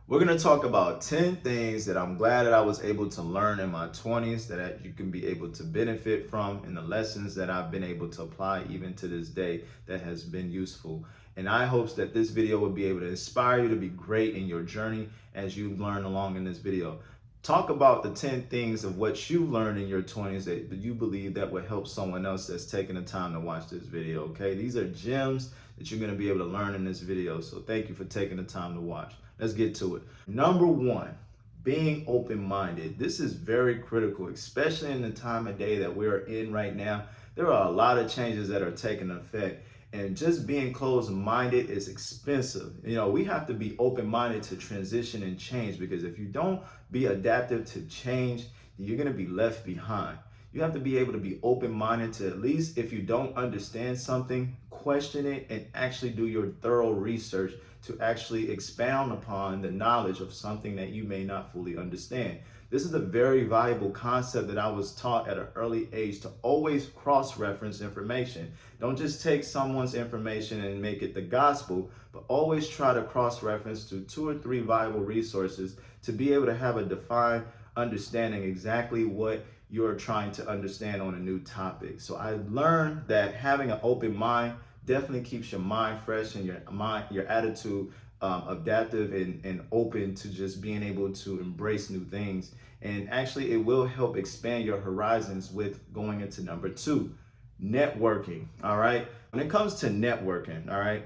We're going to talk about 10 things that I'm glad that I was able to learn in my 20s that you can be able to benefit from, and the lessons that I've been able to apply even to this day that has been useful. And I hope that this video will be able to inspire you to be great in your journey as you learn along in this video. Talk about the 10 things of what you've learned in your 20s that you believe that will help someone else that's taking the time to watch this video, okay? These are gems that you're going to be able to learn in this video. So thank you for taking the time to watch. Let's get to it. Number one, being open-minded. This is very critical, especially in the time of day that we're in right now. There are a lot of changes that are taking effect, and just being closed-minded is expensive. We have to be open-minded to transition and change, because if you don't be adaptive to change, you're going to be left behind. You have to be able to be open-minded to, at least if you don't understand something, question it and actually do your thorough research to actually expound upon the knowledge of something that you may not fully understand. This is a very valuable concept that I was taught at an early age, to always cross-reference information. Don't just take someone's information and make it the gospel, but always try to cross-reference to 2 or 3 valuable resources to be able to have a defined understanding exactly what you're trying to understand on a new topic. So I learned that having an open mind definitely keeps your mind fresh and your attitude adaptive and open to just being able to embrace new things. And actually, it will help expand your horizons with going into number 2, networking. All right. When it comes to networking, all right,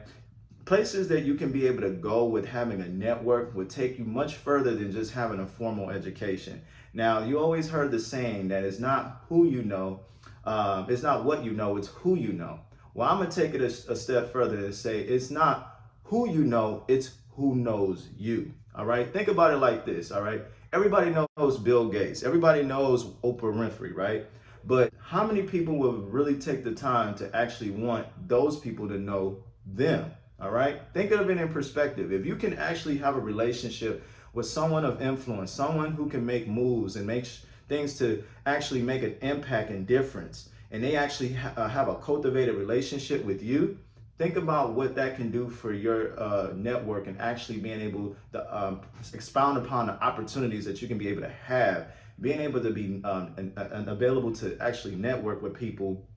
places that you can be able to go with having a network would take you much further than just having a formal education. Now, you always heard the saying that it's not who you know, it's not what you know, it's who you know. Well, I'm going to take it a step further and say it's not who you know, it's who knows you. All right. Think about it like this. All right. Everybody knows Bill Gates. Everybody knows Oprah Winfrey, right? But how many people will really take the time to actually want those people to know them? All right. Think of it in perspective. If you can actually have a relationship with someone of influence, someone who can make moves and make things to actually make an impact and difference, and they actually have a cultivated relationship with you, think about what that can do for your network and actually being able to expound upon the opportunities that you can be able to have, being able to be available to actually network with people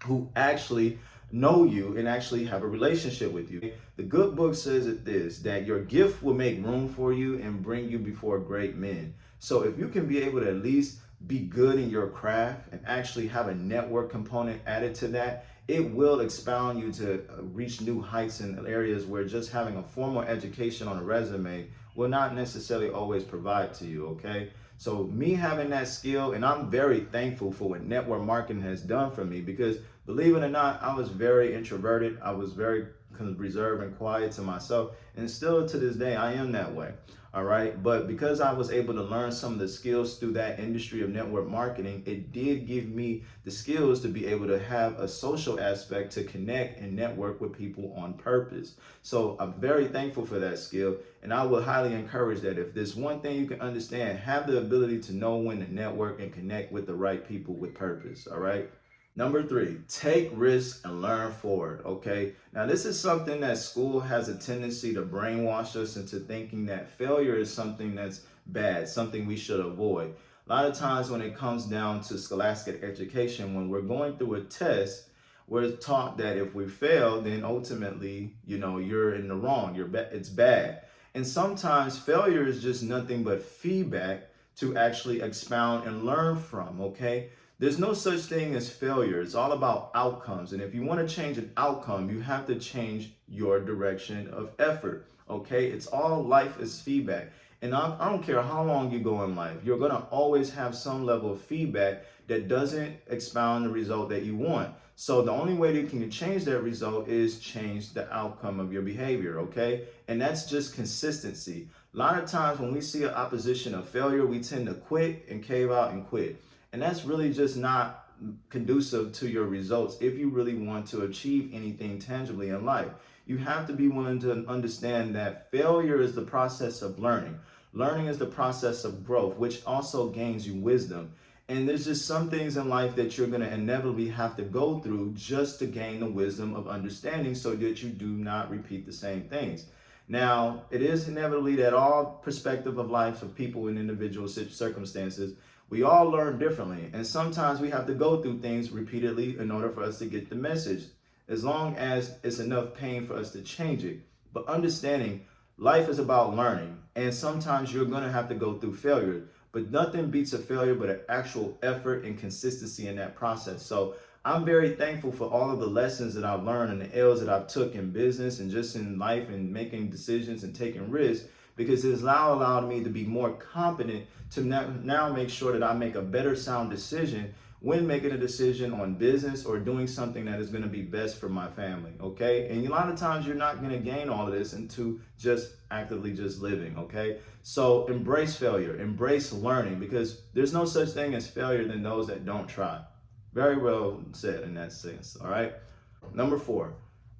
who actually know you and actually have a relationship with you. The good book says it this, that your gift will make room for you and bring you before great men. So if you can be able to at least be good in your craft and actually have a network component added to that, it will expound you to reach new heights in areas where just having a formal education on a resume will not necessarily always provide to you, okay? So me having that skill, and I'm very thankful for what network marketing has done for me, because believe it or not, I was very introverted. I was very reserved and quiet to myself, and still to this day, I am that way. All right. But because I was able to learn some of the skills through that industry of network marketing, it did give me the skills to be able to have a social aspect to connect and network with people on purpose. So I'm very thankful for that skill. And I would highly encourage that if there's one thing you can understand, have the ability to know when to network and connect with the right people with purpose. All right. Number 3, take risks and learn forward, okay? Now, this is something that school has a tendency to brainwash us into thinking that failure is something that's bad, something we should avoid. A lot of times when it comes down to scholastic education, when we're going through a test, we're taught that if we fail, then ultimately, you're in the wrong, it's bad. And sometimes failure is just nothing but feedback to actually expound and learn from, okay? There's no such thing as failure. It's all about outcomes. And if you want to change an outcome, you have to change your direction of effort. Okay? It's all life is feedback. And I don't care how long you go in life, you're going to always have some level of feedback that doesn't expound the result that you want. So the only way that you can change that result is change the outcome of your behavior. Okay? And that's just consistency. A lot of times when we see an opposition of failure, we tend to quit and cave out and quit. And that's really just not conducive to your results if you really want to achieve anything tangibly in life. You have to be willing to understand that failure is the process of learning. Learning is the process of growth, which also gains you wisdom. And there's just some things in life that you're going to inevitably have to go through just to gain the wisdom of understanding so that you do not repeat the same things. Now, it is inevitably that all perspective of life of people in individual circumstances, we all learn differently. And sometimes we have to go through things repeatedly in order for us to get the message, as long as it's enough pain for us to change it. But understanding life is about learning, and sometimes you're going to have to go through failure. But nothing beats a failure but an actual effort and consistency in that process. So I'm very thankful for all of the lessons that I've learned and the L's that I've took in business and just in life and making decisions and taking risks, because it has now allowed me to be more competent to now make sure that I make a better sound decision when making a decision on business or doing something that is going to be best for my family. Okay. And a lot of times you're not going to gain all of this into just actively just living. Okay. So embrace failure, embrace learning, because there's no such thing as failure than those that don't try. Very well said in that sense. All right. Number 4,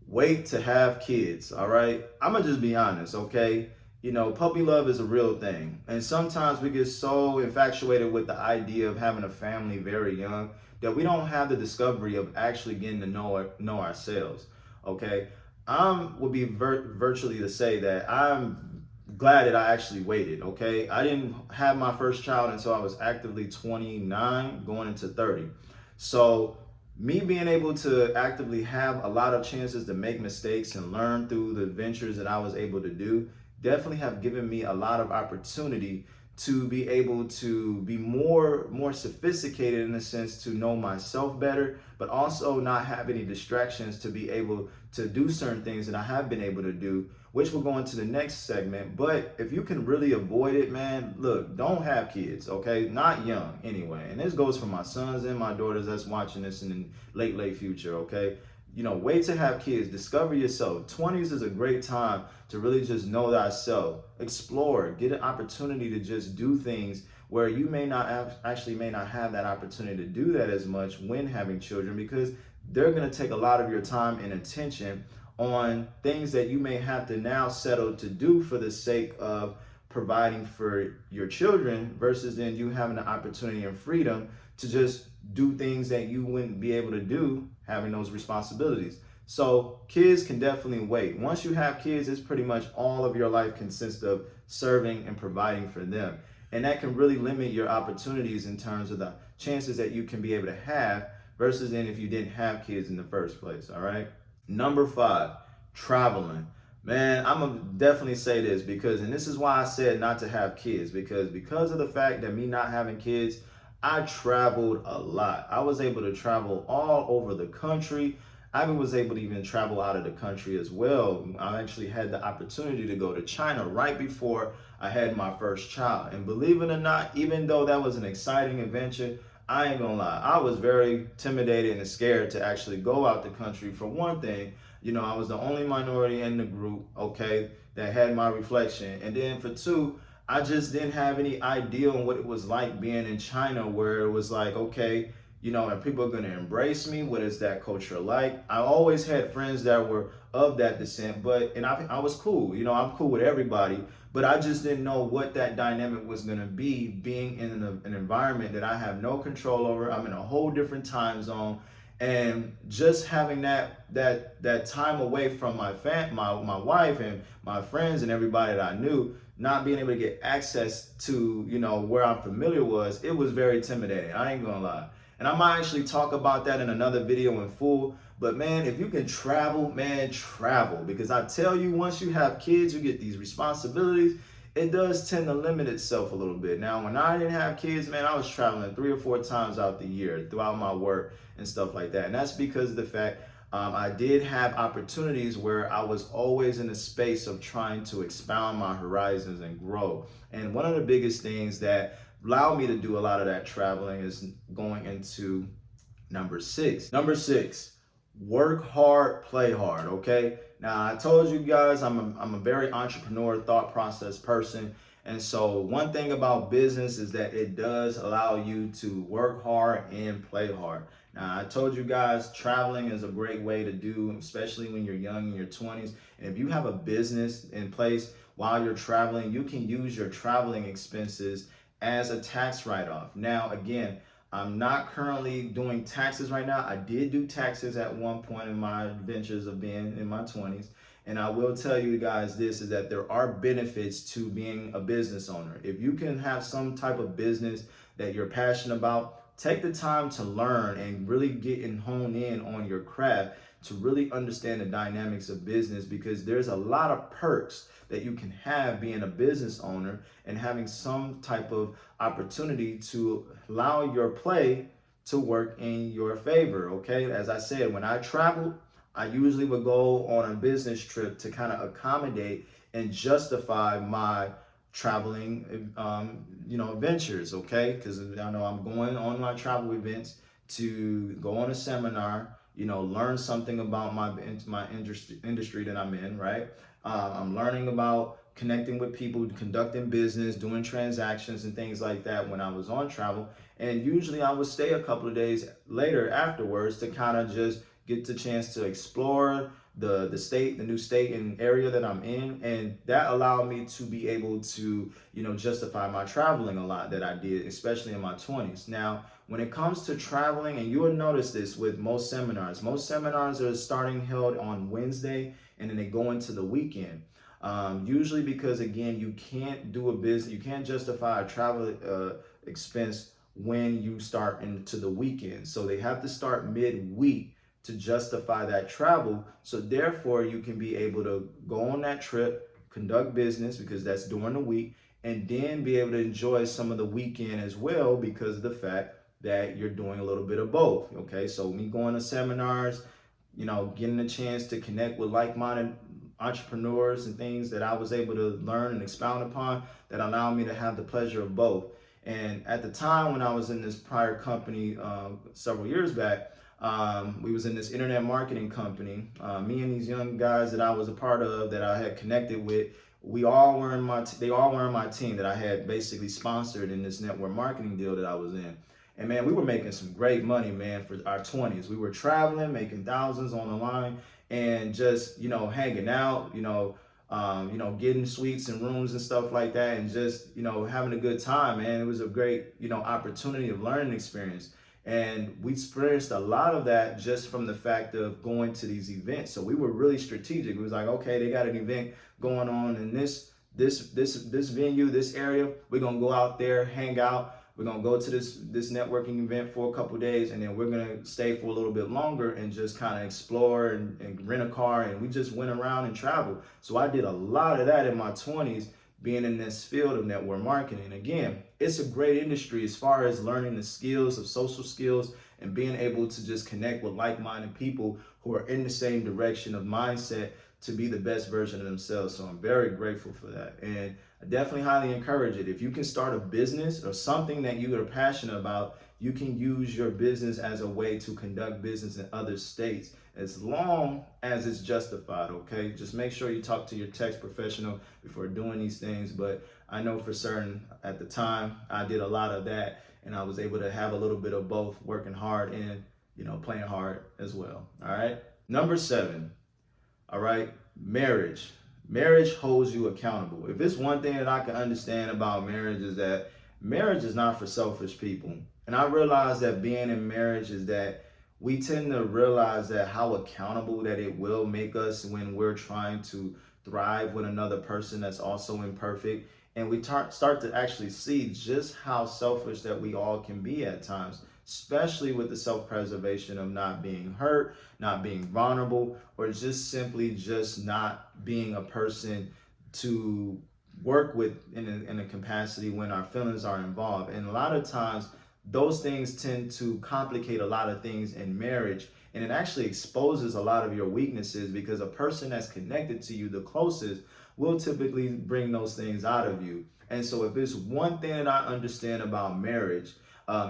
wait to have kids. All right. I'm going to just be honest. Okay. You know, puppy love is a real thing. And sometimes we get so infatuated with the idea of having a family very young that we don't have the discovery of actually getting to know ourselves. Okay. Would be virtually to say that I'm glad that I actually waited. Okay. I didn't have my first child until I was actively 29 going into 30. So me being able to actively have a lot of chances to make mistakes and learn through the ventures that I was able to do definitely have given me a lot of opportunity to be able to be more sophisticated in a sense to know myself better, but also not have any distractions to be able to do certain things that I have been able to do, which will go into the next segment. But if you can really avoid it, man, look, don't have kids, okay? Not young anyway. And this goes for my sons and my daughters that's watching this in the late future, okay? You know, wait to have kids, discover yourself. 20s is a great time to really just know thyself, explore, get an opportunity to just do things where you may not have that opportunity to do that as much when having children, because they're going to take a lot of your time and attention on things that you may have to now settle to do for the sake of providing for your children, versus then you having the opportunity and freedom to just do things that you wouldn't be able to do having those responsibilities. So kids can definitely wait. Once you have kids, it's pretty much all of your life consists of serving and providing for them. And that can really limit your opportunities in terms of the chances that you can be able to have versus then if you didn't have kids in the first place. All right. Number 5, traveling. Man, I'm gonna definitely say this because, and this is why I said not to have kids, because of the fact that me not having kids, I traveled a lot. I was able to travel all over the country. I was able to even travel out of the country as well. I actually had the opportunity to go to China right before I had my first child. And believe it or not, even though that was an exciting adventure, I ain't gonna lie, I was very intimidated and scared to actually go out the country. For one thing, you know, I was the only minority in the group, okay, that had my reflection. And then for 2, I just didn't have any idea on what it was like being in China, where it was like, okay, you know, and people are going to embrace me. What is that culture like? I always had friends that were of that descent, and I was cool. You know, I'm cool with everybody, but I just didn't know what that dynamic was going to be, being in an environment that I have no control over. I'm in a whole different time zone. And just having that time away from my wife and my friends and everybody that I knew, not being able to get access to, you know, where I'm familiar was, it was very intimidating. I ain't gonna lie. And I might actually talk about that in another video in full. But man, if you can travel, man, travel. Because I tell you, once you have kids, you get these responsibilities. It does tend to limit itself a little bit. Now, when I didn't have kids, man, I was traveling 3 or 4 times out the year throughout my work and stuff like that. And that's because of the fact I did have opportunities where I was always in a space of trying to expound my horizons and grow. And one of the biggest things that allowed me to do a lot of that traveling is going into number 6. Number 6, work hard, play hard, okay? Now, I told you guys I'm a very entrepreneur thought process person. And so one thing about business is that it does allow you to work hard and play hard. Now, I told you guys traveling is a great way to do, especially when you're young in your 20s. And if you have a business in place while you're traveling, you can use your traveling expenses as a tax write-off. Now, again, I'm not currently doing taxes right now. I did do taxes at one point in my ventures of being in my 20s. And I will tell you guys this is that there are benefits to being a business owner. If you can have some type of business that you're passionate about, take the time to learn and really get and hone in on your craft to really understand the dynamics of business, because there's a lot of perks that you can have being a business owner and having some type of opportunity to allow your play to work in your favor. Okay, as I said, when I traveled, I usually would go on a business trip to kind of accommodate and justify my traveling ventures. Okay, because I know I'm going on my travel events to go on a seminar, learn something about my industry that I'm in, right? I'm learning about connecting with people, conducting business, doing transactions and things like that when I was on travel. And usually I would stay a couple of days later afterwards to kind of just get the chance to explore the state, the new state and area that I'm in. And that allowed me to be able to, justify my traveling a lot that I did, especially in my 20s. Now, when it comes to traveling, and you will notice this with most seminars are starting held on Wednesday and then they go into the weekend. Usually because again, you can't do a business, you can't justify a travel expense when you start into the weekend. So they have to start midweek to justify that travel. So therefore you can be able to go on that trip, conduct business because that's during the week, and then be able to enjoy some of the weekend as well because of the fact that you're doing a little bit of both. Okay, so me going to seminars, getting a chance to connect with like-minded entrepreneurs and things that I was able to learn and expound upon that allowed me to have the pleasure of both. And at the time when I was in this prior company several years back, we was in this internet marketing company. Me and these young guys that I was a part of, that I had connected with, they all were in my team that I had basically sponsored in this network marketing deal that I was in. And man, we were making some great money, man, for our 20s. We were traveling, making thousands on the line, and just, hanging out, getting suites and rooms and stuff like that, and just, having a good time, man. It was a great, opportunity of learning experience. And we experienced a lot of that just from the fact of going to these events. So we were really strategic. It was like, okay, they got an event going on in this venue, this area. We're gonna go out there, hang out. We're gonna go to this networking event for a couple of days, and then we're gonna stay for a little bit longer and just kind of explore and rent a car. And we just went around and traveled. So I did a lot of that in my 20s, being in this field of network marketing. Again, it's a great industry as far as learning the skills of social skills and being able to just connect with like-minded people who are in the same direction of mindset to be the best version of themselves. So I'm very grateful for that. And I definitely highly encourage it. If you can start a business or something that you are passionate about, you can use your business as a way to conduct business in other states as long as it's justified, okay? Just make sure you talk to your tax professional before doing these things. But I know for certain at the time I did a lot of that, and I was able to have a little bit of both, working hard and, playing hard as well. All right. Number 7. All right. Marriage. Marriage holds you accountable. If it's one thing that I can understand about marriage is that marriage is not for selfish people. And I realize that being in marriage is that we tend to realize that how accountable that it will make us when we're trying to thrive with another person that's also imperfect. And we start to actually see just how selfish that we all can be at times, especially with the self-preservation of not being hurt, not being vulnerable, or just simply just not being a person to work with in a capacity when our feelings are involved. And a lot of times those things tend to complicate a lot of things in marriage, and it actually exposes a lot of your weaknesses, because a person that's connected to you the closest will typically bring those things out of you. And so if it's one thing that I understand about marriage,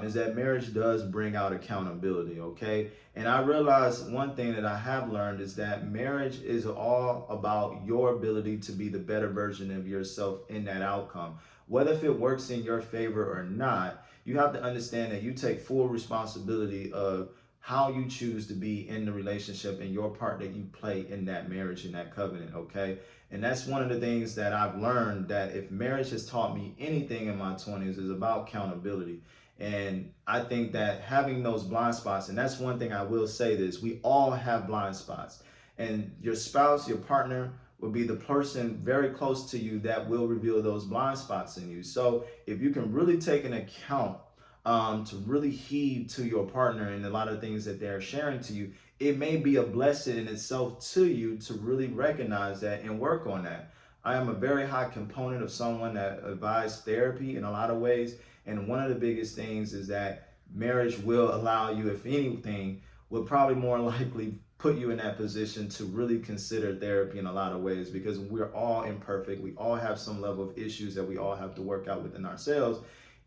is that marriage does bring out accountability, okay? And I realize one thing that I have learned is that marriage is all about your ability to be the better version of yourself in that outcome. Whether if it works in your favor or not, you have to understand that you take full responsibility of how you choose to be in the relationship and your part that you play in that marriage, in that covenant, okay? And that's one of the things that I've learned, that if marriage has taught me anything in my 20s is about accountability. And I think that having those blind spots, and that's one thing I will say this, we all have blind spots. And your spouse, your partner, will be the person very close to you that will reveal those blind spots in you. So if you can really take an account to really heed to your partner and a lot of things that they're sharing to you, it may be a blessing in itself to you to really recognize that and work on that. I am a very high component of someone that advises therapy in a lot of ways. And one of the biggest things is that marriage will allow you, if anything, will probably more likely put you in that position to really consider therapy in a lot of ways, because we're all imperfect. We all have some level of issues that we all have to work out within ourselves.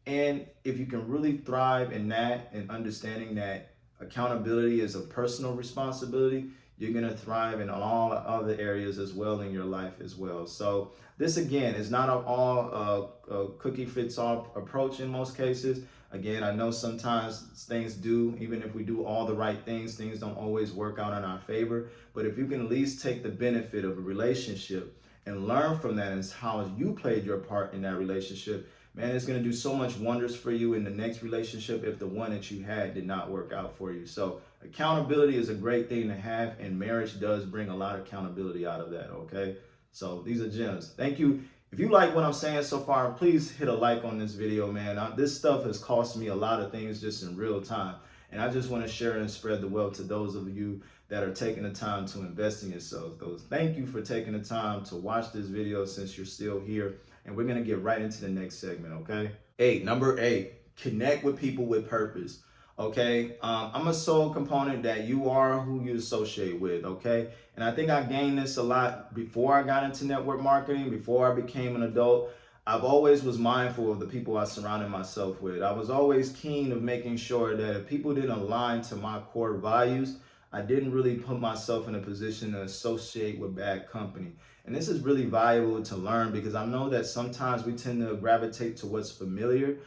And if you can really thrive in that and understanding that accountability is a personal responsibility, you're going to thrive in all other areas as well in your life as well. So this, again, is not all a cookie fits all approach in most cases. Again, I know sometimes things do, even if we do all the right things don't always work out in our favor. But if you can at least take the benefit of a relationship and learn from that and how you played your part in that relationship, man, it's going to do so much wonders for you in the next relationship if the one that you had did not work out for you. So accountability is a great thing to have, and marriage does bring a lot of accountability out of that, okay? So these are gems. Thank you. If you like what I'm saying so far, please hit a like on this video, man. This stuff has cost me a lot of things just in real time. And I just want to share and spread the wealth to those of you that are taking the time to invest in yourselves. Thank you for taking the time to watch this video since you're still here. And we're going to get right into the next segment, okay? Number 8, connect with people with purpose. Okay, I'm a sole component that you are who you associate with, okay? And I think I gained this a lot before I got into network marketing, before I became an adult. I've always was mindful of the people I surrounded myself with. I was always keen of making sure that if people didn't align to my core values, I didn't really put myself in a position to associate with bad company. And this is really valuable to learn, because I know that sometimes we tend to gravitate to what's familiar.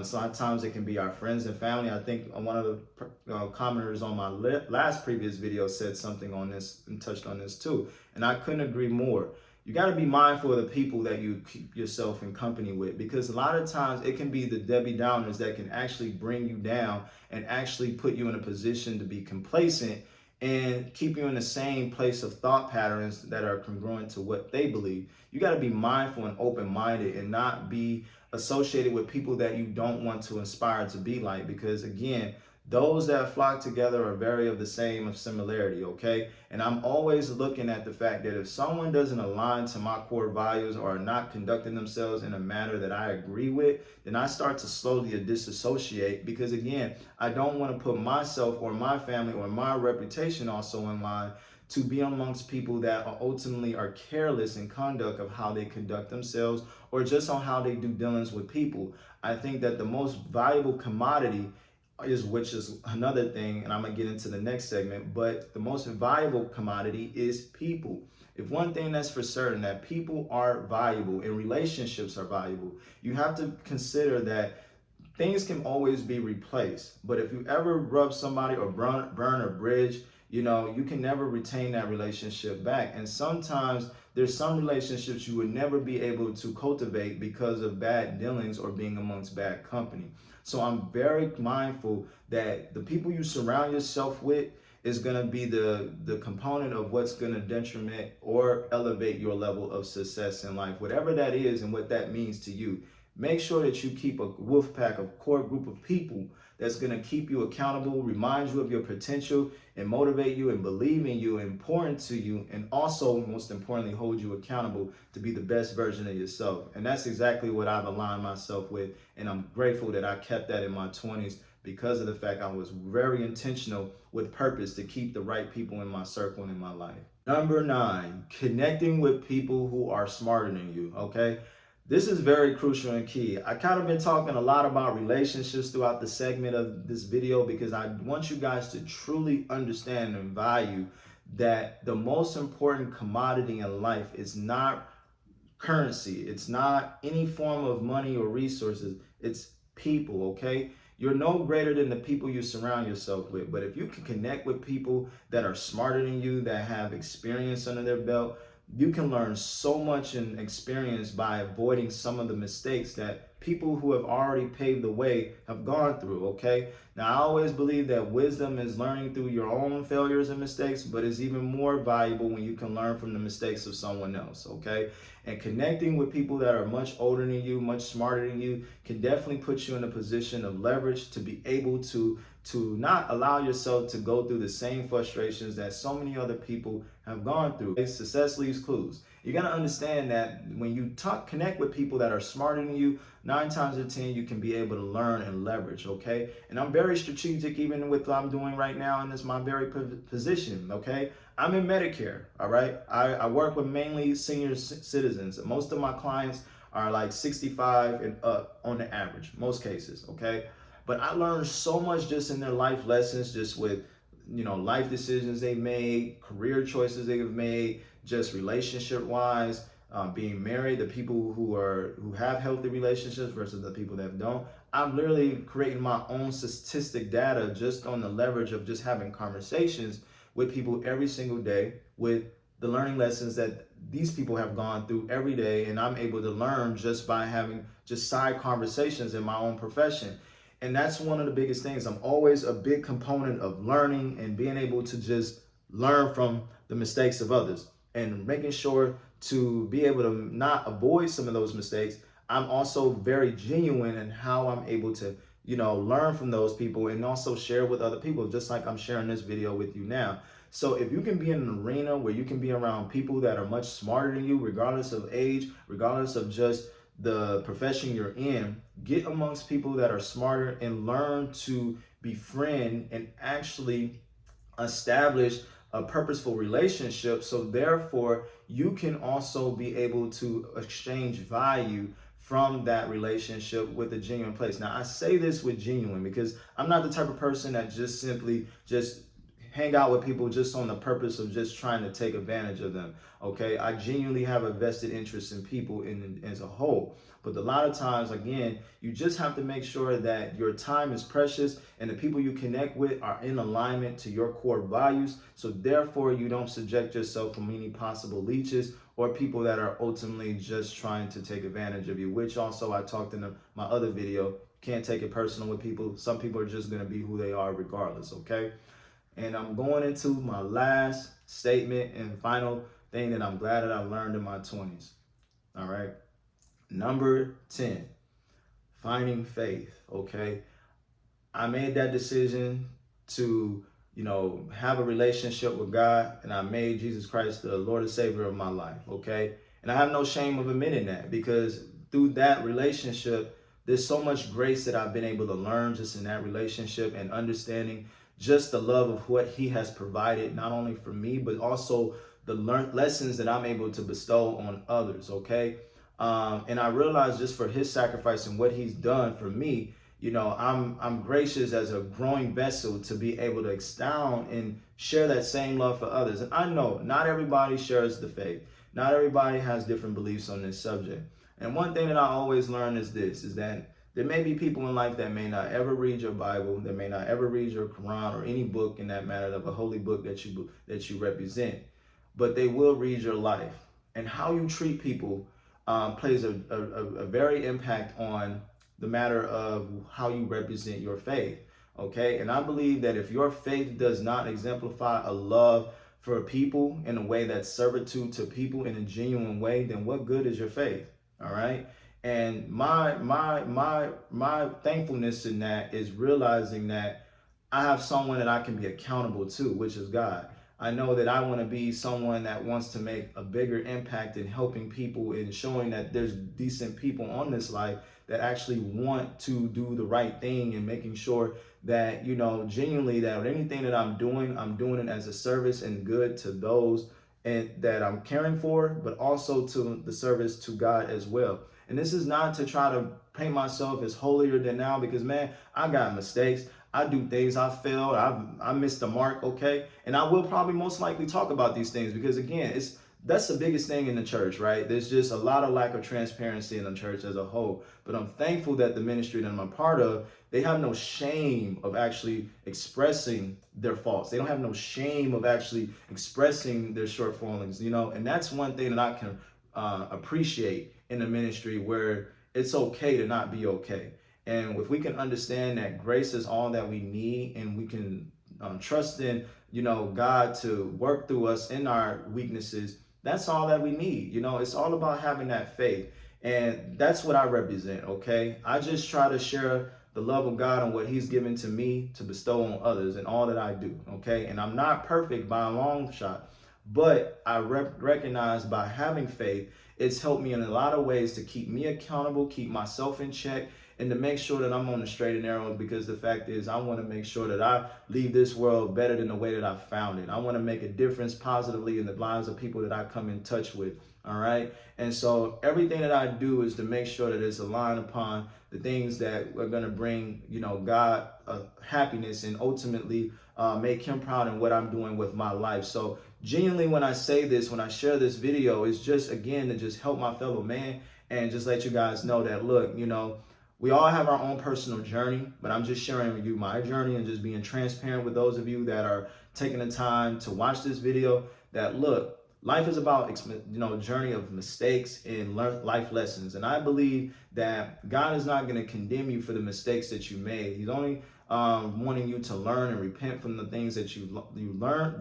Sometimes it can be our friends and family. I think one of the commenters on my last previous video said something on this and touched on this too. And I couldn't agree more. You got to be mindful of the people that you keep yourself in company with, because a lot of times it can be the Debbie Downers that can actually bring you down and actually put you in a position to be complacent and keep you in the same place of thought patterns that are congruent to what they believe. You got to be mindful and open-minded and not be associated with people that you don't want to inspire to be like, because again, those that flock together are very of the same of similarity, okay? And I'm always looking at the fact that if someone doesn't align to my core values or are not conducting themselves in a manner that I agree with, then I start to slowly disassociate, because again, I don't want to put myself or my family or my reputation also in line to be amongst people that are ultimately are careless in conduct of how they conduct themselves or just on how they do dealings with people. I think that the most valuable commodity which is another thing, and I'm gonna get into the next segment, but the most valuable commodity is people. If one thing that's for certain, that people are valuable and relationships are valuable, you have to consider that things can always be replaced. But if you ever rub somebody or burn a bridge, you can never retain that relationship back. And sometimes there's some relationships you would never be able to cultivate because of bad dealings or being amongst bad company. So I'm very mindful that the people you surround yourself with is going to be the component of what's going to detriment or elevate your level of success in life, whatever that is and what that means to you. Make sure that you keep a wolf pack, a core group of people that's going to keep you accountable, remind you of your potential, and motivate you and believe in you and pour into you, and also, most importantly, hold you accountable to be the best version of yourself. And that's exactly what I've aligned myself with, and I'm grateful that I kept that in my 20s because of the fact I was very intentional with purpose to keep the right people in my circle and in my life. Number 9, connecting with people who are smarter than you, okay? This is very crucial and key. I kind of been talking a lot about relationships throughout the segment of this video because I want you guys to truly understand and value that the most important commodity in life is not currency. It's not any form of money or resources. It's people, okay? You're no greater than the people you surround yourself with. But if you can connect with people that are smarter than you, that have experience under their belt, you can learn so much in experience by avoiding some of the mistakes that people who have already paved the way have gone through, okay? Now, I always believe that wisdom is learning through your own failures and mistakes, but it's even more valuable when you can learn from the mistakes of someone else, okay? And connecting with people that are much older than you, much smarter than you, can definitely put you in a position of leverage to be able to not allow yourself to go through the same frustrations that so many other people have gone through. Success leaves clues. You got to understand that when you connect with people that are smarter than you, 9 times out of 10, you can be able to learn and leverage, okay? And I'm very strategic even with what I'm doing right now, and it's my very position, okay? I'm in Medicare, all right? I work with mainly senior citizens. Most of my clients are like 65 and up on the average, most cases, okay? But I learned so much just in their life lessons, just with, life decisions they made, career choices they have made, just relationship wise, being married, the people who have healthy relationships versus the people that don't. I'm literally creating my own statistic data just on the leverage of just having conversations with people every single day, with the learning lessons that these people have gone through every day, and I'm able to learn just by having just side conversations in my own profession. And that's one of the biggest things. I'm always a big component of learning and being able to just learn from the mistakes of others and making sure to be able to not avoid some of those mistakes. I'm also very genuine in how I'm able to, learn from those people and also share with other people, just like I'm sharing this video with you now. So if you can be in an arena where you can be around people that are much smarter than you, regardless of age, regardless of just the profession you're in, get amongst people that are smarter and learn to befriend and actually establish a purposeful relationship. So therefore, you can also be able to exchange value from that relationship with a genuine place. Now, I say this with genuine because I'm not the type of person that just simply just hang out with people just on the purpose of just trying to take advantage of them. Okay, I genuinely have a vested interest in people as a whole. But a lot of times, again, you just have to make sure that your time is precious and the people you connect with are in alignment to your core values. So therefore, you don't subject yourself from any possible leeches or people that are ultimately just trying to take advantage of you, which also I talked in my other video. Can't take it personal with people. Some people are just going to be who they are regardless, okay? And I'm going into my last statement and final thing that I'm glad that I learned in my 20s. All right. Number 10, finding faith. Okay. I made that decision to, have a relationship with God, and I made Jesus Christ the Lord and Savior of my life. Okay. And I have no shame of admitting that, because through that relationship, there's so much grace that I've been able to learn just in that relationship and understanding just the love of what he has provided, not only for me, but also the lessons that I'm able to bestow on others, okay? And I realize just for his sacrifice and what he's done for me, I'm gracious as a growing vessel to be able to expound and share that same love for others. And I know not everybody shares the faith. Not everybody has different beliefs on this subject. And one thing that I always learn is this, is that there may be people in life that may not ever read your Bible, that may not ever read your Quran or any book in that matter of a holy book that you represent, but they will read your life. And how you treat people plays a very impact on the matter of how you represent your faith, okay? And I believe that if your faith does not exemplify a love for people in a way that's servitude to people in a genuine way, then what good is your faith, all right? And my thankfulness in that is realizing that I have someone that I can be accountable to, which is God. I know that I want to be someone that wants to make a bigger impact in helping people and showing that there's decent people on this life that actually want to do the right thing, and making sure that, genuinely, that with anything that I'm doing it as a service and good to those and that I'm caring for, but also to the service to God as well. And this is not to try to paint myself as holier than now, because, man, I got mistakes. I do things, I failed, I missed the mark, okay? And I will probably most likely talk about these things because, again, that's the biggest thing in the church, right? There's just a lot of lack of transparency in the church as a whole. But I'm thankful that the ministry that I'm a part of, they have no shame of actually expressing their faults. They don't have no shame of actually expressing their shortfallings, and that's one thing that I can appreciate in the ministry, where it's okay to not be okay. And if we can understand that grace is all that we need, and we can trust in, God to work through us in our weaknesses, that's all that we need. It's all about having that faith. And that's what I represent, okay? I just try to share the love of God and what He's given to me to bestow on others and all that I do, okay? And I'm not perfect by a long shot, but I recognize by having faith, it's helped me in a lot of ways to keep me accountable, keep myself in check, and to make sure that I'm on the straight and narrow, because the fact is I want to make sure that I leave this world better than the way that I found it. I want to make a difference positively in the lives of people that I come in touch with. All right. And so everything that I do is to make sure that it's aligned upon the things that are going to bring, God happiness, and ultimately make Him proud in what I'm doing with my life. So genuinely, when I say this, when I share this video, it's just, again, to just help my fellow man and just let you guys know that, look, we all have our own personal journey, but I'm just sharing with you my journey and just being transparent with those of you that are taking the time to watch this video, that, look, life is about, journey of mistakes and life lessons. And I believe that God is not going to condemn you for the mistakes that you made. He's only wanting you to learn and repent from the things that you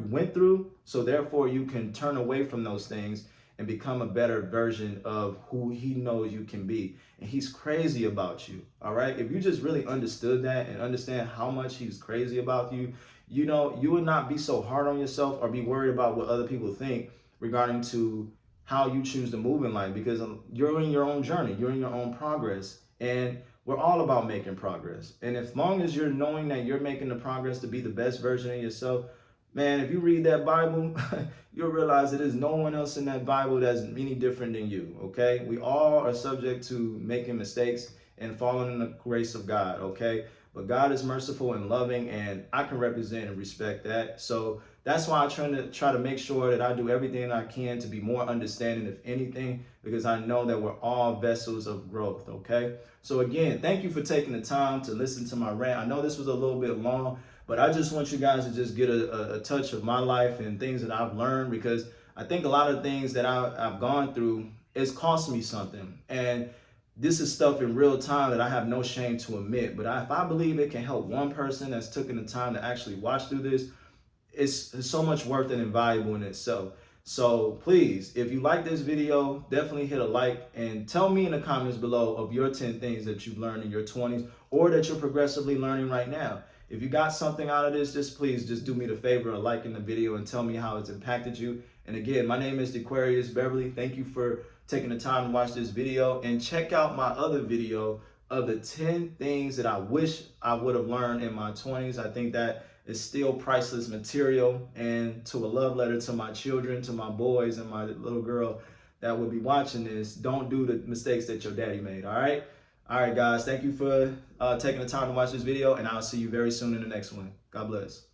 went through. So therefore you can turn away from those things and become a better version of who He knows you can be. And He's crazy about you. All right. If you just really understood that and understand how much He's crazy about you, you would not be so hard on yourself or be worried about what other people think regarding to how you choose to move in life, because you're in your own journey, you're in your own progress, and we're all about making progress. And as long as you're knowing that you're making the progress to be the best version of yourself, man, if you read that Bible, you'll realize that there's no one else in that Bible that's any different than you, okay? We all are subject to making mistakes and falling in the grace of God, okay? But God is merciful and loving, and I can represent and respect that. So that's why I try to make sure that I do everything I can to be more understanding of anything, because I know that we're all vessels of growth, okay? So again, thank you for taking the time to listen to my rant. I know this was a little bit long, but I just want you guys to just get a touch of my life and things that I've learned, because I think a lot of things that I've gone through, it's cost me something. And this is stuff in real time that I have no shame to admit. But if I believe it can help one person that's taken the time to actually watch through this, it's so much worth it and valuable in itself. So please, if you like this video, definitely hit a like and tell me in the comments below of your 10 things that you've learned in your 20s or that you're progressively learning right now. If you got something out of this, please do me the favor of liking the video and tell me how it's impacted you. And again, my name is DeQuarius Beverly. Thank you for taking the time to watch this video, and check out my other video of the 10 things that I wish I would have learned in my 20s. I think that is still priceless material, and to a love letter to my children, to my boys and my little girl that will be watching this. Don't do the mistakes that your daddy made. All right, guys, thank you for taking the time to watch this video, and I'll see you very soon in the next one. God bless.